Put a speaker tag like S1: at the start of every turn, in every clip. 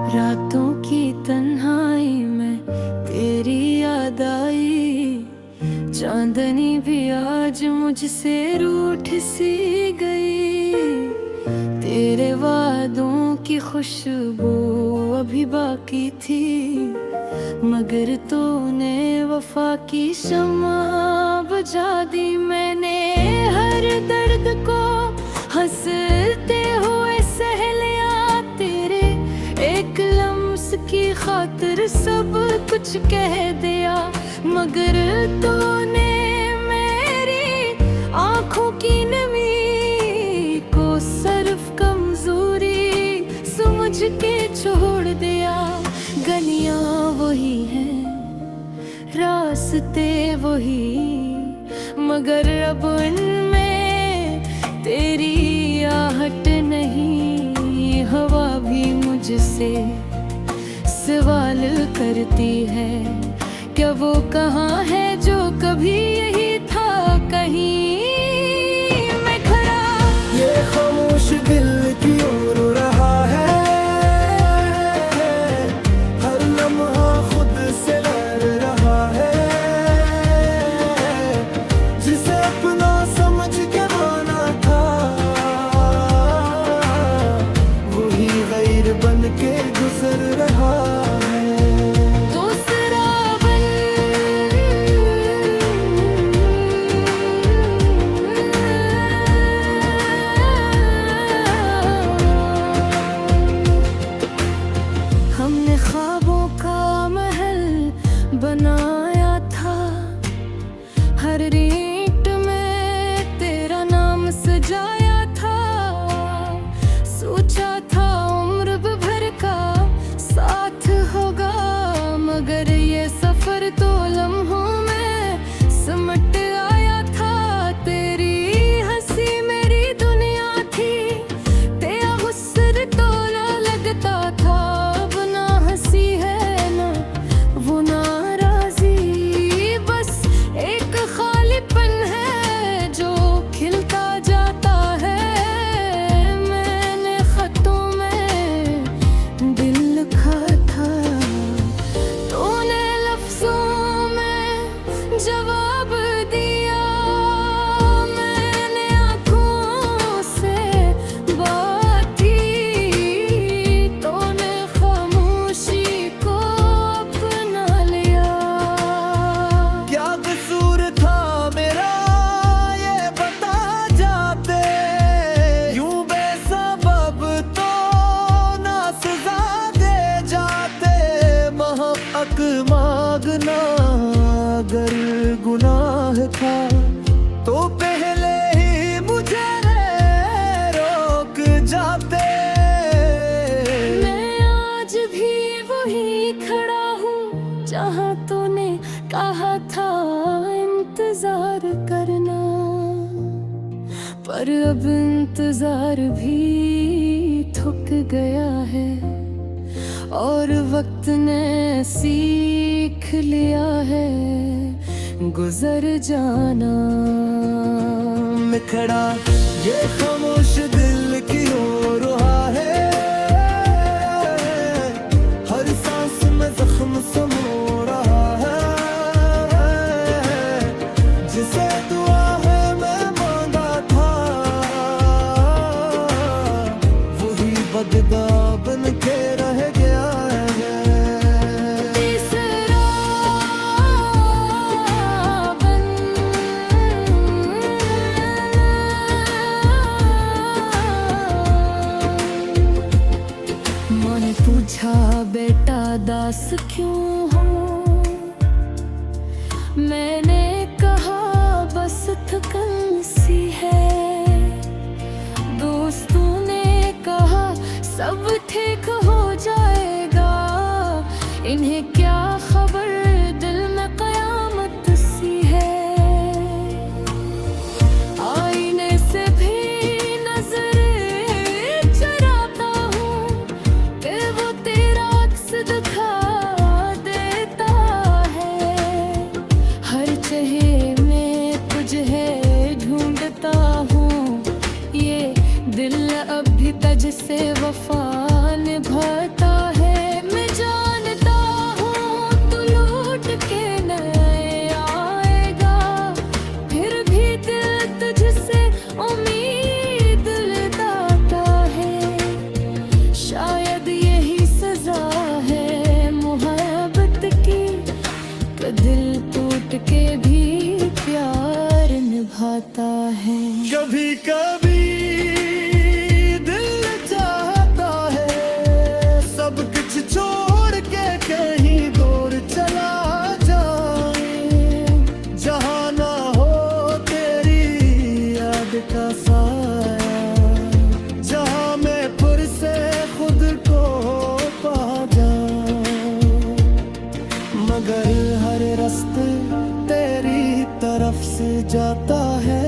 S1: रातों की तन्हाई में तेरी याद आई। चांदनी भी आज मुझसे रूठ सी गई। तेरे वादों की खुशबू अभी बाकी थी, मगर तूने वफा की शम्मा बुझा दी। मैंने हर दर्द को हंसते हुए सह लिया। तेरे एक लम्स की खातिर सब कुछ कह दिया, मगर तूने मेरी आंखों की नमी को सिर्फ कमजोरी समझ के छोड़ दिया। गलियां वही हैं, रास्ते वही, मगर अब उनमें तेरी आहट नहीं। हवा भी मुझसे सवाल करती है, क्या वो कहाँ है जो कभी यही था कहीं। मैं खड़ा
S2: ये खामोश दिल की ओर रहा है, हर लम्हा खुद से लड़ रहा है। जिसे अपना समझ के माना था, वही गैर बन के गुजर रहा है।
S1: दूसरा बन हमने ख्वाबों का महल बनाया था, हर ईंट में तेरा नाम सजाया था। सोचा था उम्र भर का साथ होगा, मगर ये सफर तो लम्हों में सिमट आया था। तेरी हंसी मेरी दुनिया थी, तेरा हुस्न तोला लगता था। अब ना हंसी है ना वो नाराजी, बस एक खालीपन है जो खिलता जाता है। मैंने खतों में दिल लिखा था, तूने लफ्जों में जवाब दिया। मैंने आँखों से बात की, तूने खामोशी को अपना लिया।
S2: क्या कसूर था मेरा ये बता जाते, यूं बेसबब तो ना सजा दे जाते। महक मांगना अगर गुनाह था, तो पहले ही मुझे रोक जाते।
S1: मैं आज भी वही खड़ा हूँ जहाँ तूने कहा था इंतजार करना, पर अब इंतजार भी थक गया है और वक्त ने सीख लिया है गुजर जाना।
S2: मैं खड़ा ये खामोश दिल की ओर रहा है, हर सांस में जख्म समो रहा है। जिसे दुआ है मैं मांगा था, वही बगदा बन के रह गया है।
S1: तीसरा बन मैंने पूछा बेटा दास क्यों हो, मैंने कहा बस थकन सी है। दोस्तों ने कहा सब ठीक हो जाएगा, इन्हें क्या खबर दिल में कयामत सी है। आईने से भी नजर चुराता हूँ कि वो तेरा अक्स दिखा देता है। हर चेहरे में तुझे ढूंढता हूँ, ये दिल अब भी तुझसे वफा निभाता है। हैं।
S2: कभी कभी दिल चाहता है सब कुछ छोड़ के कहीं दूर चला जाए, जहाँ ना हो तेरी याद का साया, जहाँ मैं फिर से खुद को पा जाऊं। मगर हर रास्ते तेरी तरफ से जाता है,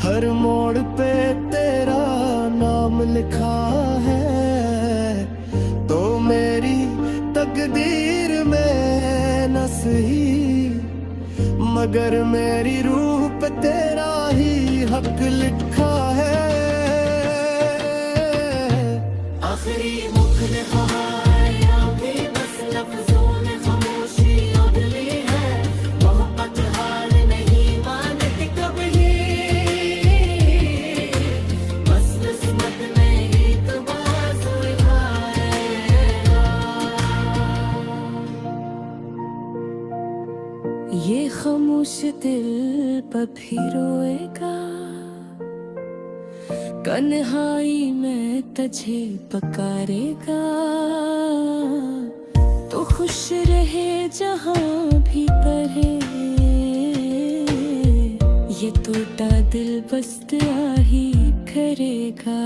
S2: हर मोड़ पे तेरा नाम लिखा है। तो मेरी तकदीर में न सही, मगर मेरी रूह पे तेरा ही हक लिखा है।
S1: आखिरी मुख ने कहा है या भी बस लफ्जों में खामोशी ओढ़ ली है। मोहब्बत हार नहीं मानती कभी, बस किस्मत में ही तो बाज़ आएगा। ये खामोश दिल पर भी रोएगा, कन्हाई में तुझे पकारेगा। तो खुश रहे जहाँ भी रहे, ये टूटा दिल बस दुआ ही करेगा।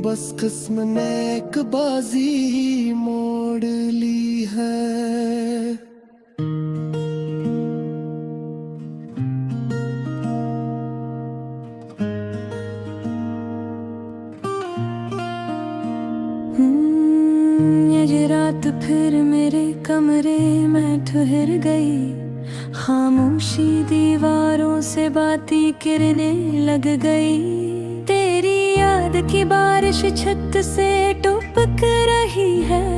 S2: बस किस्म ने एक बाजी मोड़ ली है।
S1: ये रात फिर मेरे कमरे में ठहर गई, खामोशी दीवारों से बातें गिरने लग गई। तेरी याद की बारिश छत से टपक रही है,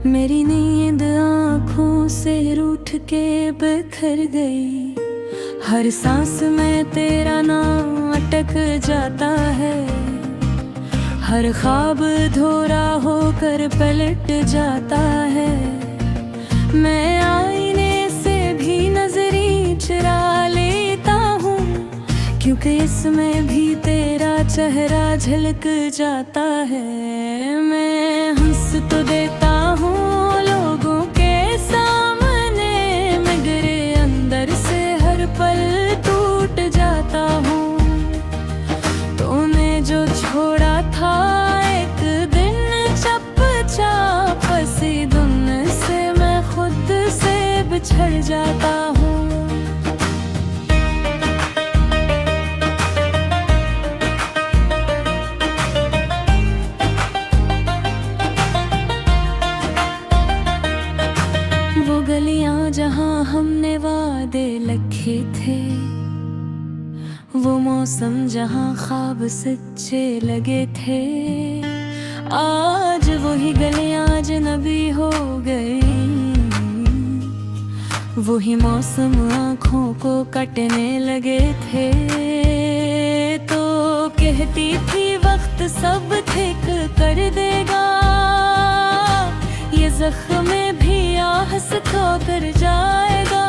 S1: मेरी नींद आँखों से रूठ के बिखर गई। हर सांस में तेरा नाम अटक जाता है, हर ख्वाब धोरा होकर पलट जाता है। मैं आईने से भी नजरें चुरा लेता हूँ, क्योंकि इसमें भी तेरा चेहरा झलक जाता है। मैं हंस तो देता हूँ लोगों के सामने, मगर अंदर से हर पल टूट जाता हूँ। तूने जो छोड़ा था एक दिन चुपचाप, सी धुन से मैं खुद से बिछड़ जाता हूँ। वो गलियां जहाँ हमने वादे लिखे थे, वो मौसम जहाँ ख्वाब सच्चे लगे थे, आज वही गलियां अजनबी हो गई। वही मौसम आँखों को कटने लगे थे। तो कहती थी वक्त सब ठीक कर देगा, ये जख्म भी आह सुखा कर जाएगा।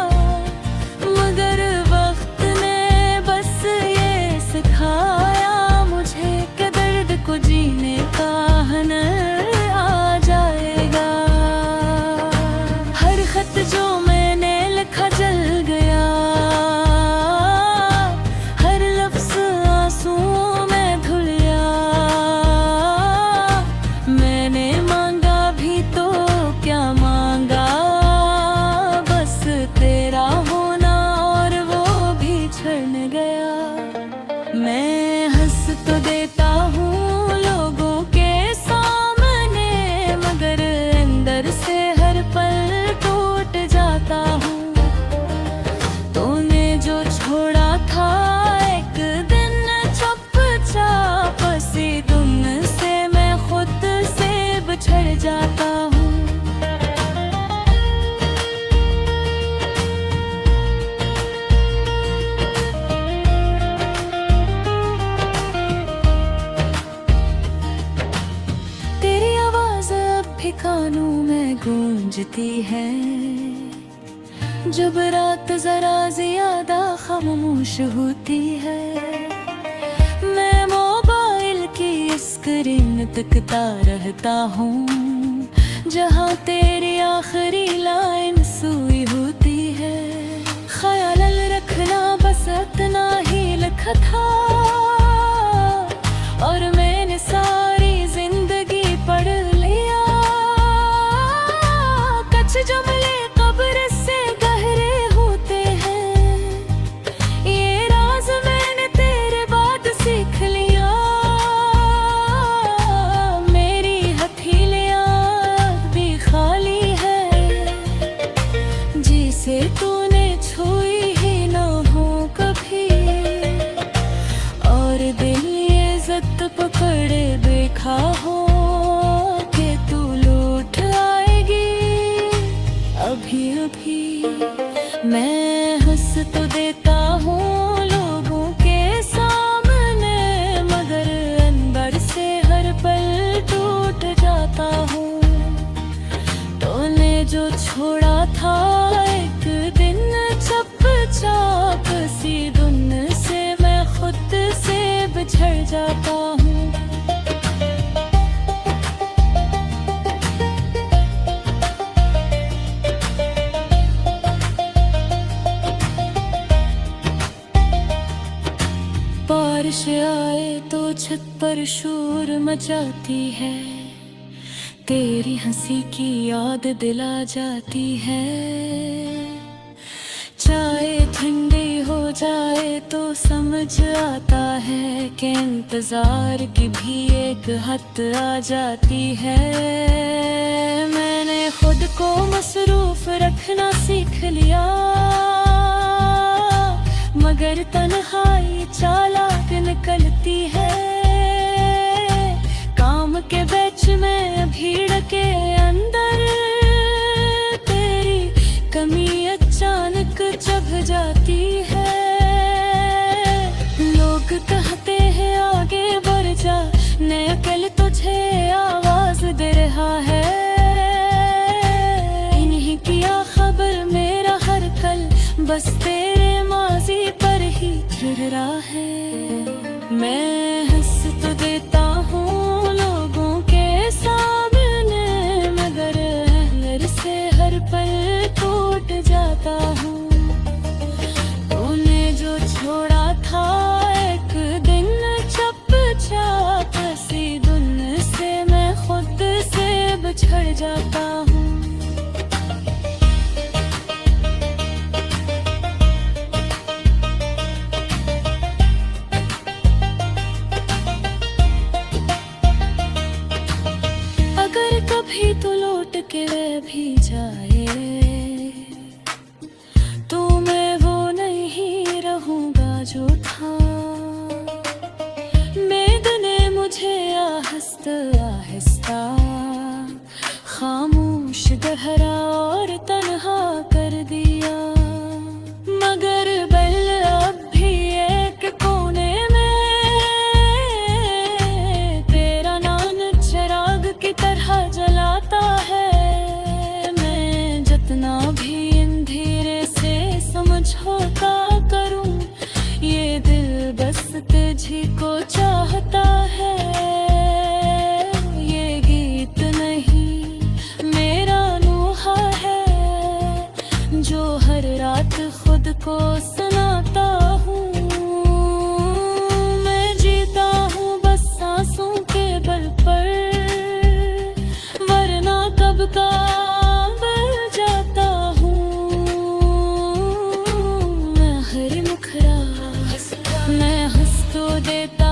S1: मगर वक्त ने बस ये सिखाया मुझे कि दर्द को जीने का हुनर आ जाएगा। हर खत जो मैंने लिखा जल गया, हर लफ्ज़ आंसुओं में धुल गया। मैंने मांगा भी तो क्या मांगा, बस
S3: भी कानों में गूंजती है। जब रात जरा ज्यादा खामोश होती है, मैं मोबाइल की स्क्रीन तकता रहता हूँ, जहाँ तेरी आखिरी लाइन सुई होती है। ख्याल रखना बस इतना ही लिखा था, और मैंने सारी जिंदगी पढ़ लिया। कच्चे जुमले कब्र से गहरे होते हैं, ये राज मैंने तेरे बाद सीख लिया। मेरी हथेलियां भी खाली है, जिसे तूने छुई ही ना हो कभी, और दिल पकड़े देखा हो कि तू लौट आएगी अभी अभी। मैं हंस तो देता हूँ लोगों के सामने, मगर अंदर से हर पल टूट जाता हूँ। तूने जो छोड़ा था एक दिन चुपचाप सी धुन से, मैं खुद से बिछड़ जाता हूँ। बारिश आए तो छत पर शोर मचाती है, तेरी हंसी की याद दिला जाती है। चाय ठंडी हो जाए तो समझ आता है कि इंतजार की भी एक हद आ जाती है। मैंने खुद को मसरूफ रखना सीख लिया, मगर तन्हाई चालाक निकलती है। काम के बैच में भीड़ के अंदर तेरी कमी अचानक चुभ जाती है। लोग कहते हैं आगे बढ़ जा, मैं अकेले तुझे आवाज दे रहा है। इन्हीं किया खबर मेरा हर कल बस तेरे माजी पर ही फिर रहा है। मैं हंस तो देता हूँ लोगों के सामने, मगर अंदर से हर पल टूट जाता हूँ। तूने जो छोड़ा था एक दिन चुपचाप सी धुन से, मैं खुद से बिछड़ जाता हूँ। कभी तो लौट के वह भी जाए, तो मैं वो नहीं रहूंगा जो था। मेघने मुझे आहिस्ता आहिस्ता खामोश गहरा और तन्हा कर दिया, मगर बल अब भी एक कोने में तेरा नाम चिराग की तरह जलाता है। मैं जितना भी धीरे से समझौता करूं, ये दिल बस तुझी को चाहता है। ये गीत नहीं मेरा नोहा है, जो हर रात खुद को सुनाता हूँ। मैं जीता हूँ बस सांसों के बल पर, वरना कब का बल जाता हूँ। मैं हर मुखरा मैं हंस तो देता